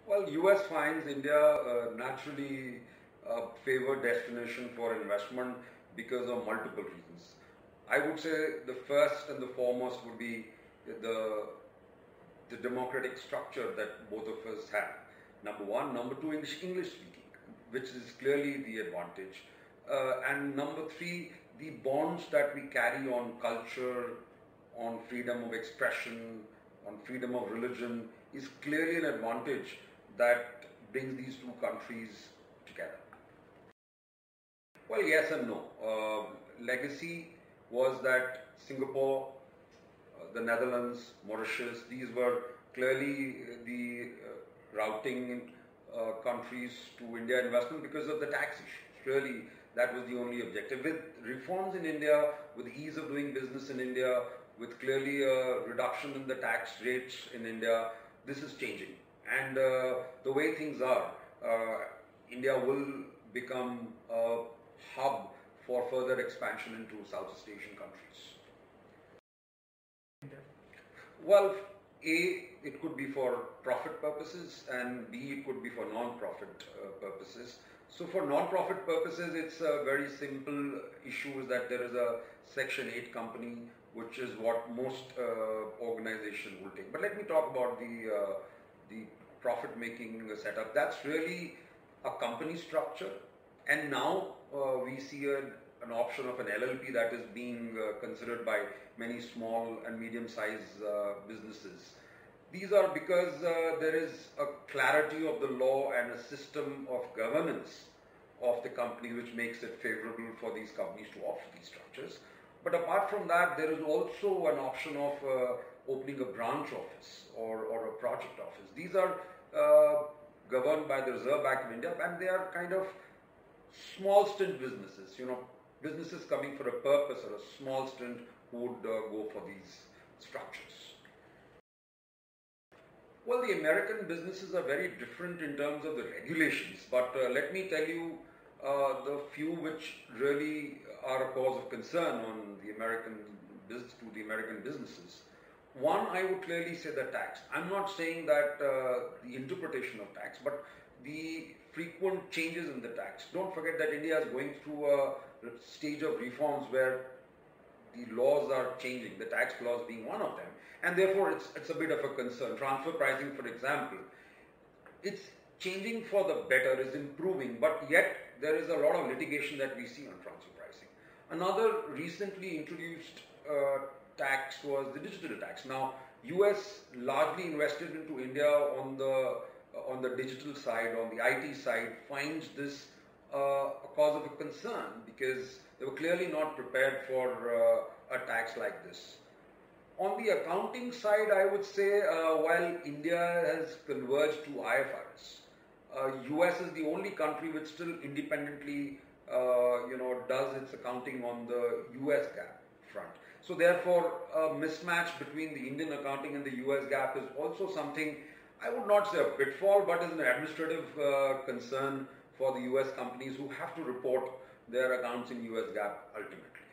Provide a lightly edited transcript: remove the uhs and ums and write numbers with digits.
Well, US finds India naturally a favored destination for investment because of multiple reasons. I would say the first and the foremost would be the the democratic structure that both of us have. Number one. Number two, English speaking, which is clearly the advantage. And number three, the bonds that we carry on culture, on freedom of expression, on freedom of religion is clearly an advantage that brings these two countries together. Well, yes and no. Legacy was that Singapore, the Netherlands, Mauritius, these were clearly the routing countries to India investment because of the tax issues. Really, that was the only objective. With reforms in India, with ease of doing business in India, with clearly a reduction in the tax rates in India, this is changing. And the way things are, India will become a hub for further expansion into Southeast Asian countries. Well, A, it could be for profit purposes, and B, it could be for non-profit purposes. So for non-profit purposes, it's a very simple issue is that there is a Section 8 company, which is what most organizations will take. But let me talk about the profit-making setup. That's really a company structure, and now we see an option of an LLP that is being considered by many small and medium-sized businesses. These are because there is a clarity of the law and a system of governance of the company which makes it favorable for these companies to offer these structures. But apart from that, there is also an option of opening a branch office or a project office. These are governed by the Reserve Bank of India, and they are kind of small stint businesses, businesses coming for a purpose or a small stint who would go for these structures. Well, the American businesses are very different in terms of the regulations, but let me tell you the few which really are a cause of concern on the American business to the American businesses. One, I would clearly say the tax. I'm not saying that the interpretation of tax, but the frequent changes in the tax. Don't forget that India is going through a stage of reforms where the laws are changing, the tax laws being one of them, and therefore it's a bit of a concern. Transfer pricing, for example, it's changing for the better, is improving, but yet there is a lot of litigation that we see on transfer pricing. Another recently introduced tax was the digital tax. Now, US largely invested into India on the digital side, on the IT side, finds this a cause of a concern because they were clearly not prepared for a tax like this. On the accounting side, I would say while India has converged to IFRS, US is the only country which still independently does its accounting on the US GAAP front. So therefore, a mismatch between the Indian accounting and the US GAAP is also something, I would not say a pitfall, but is an administrative concern for the US companies who have to report their accounts in US GAAP ultimately.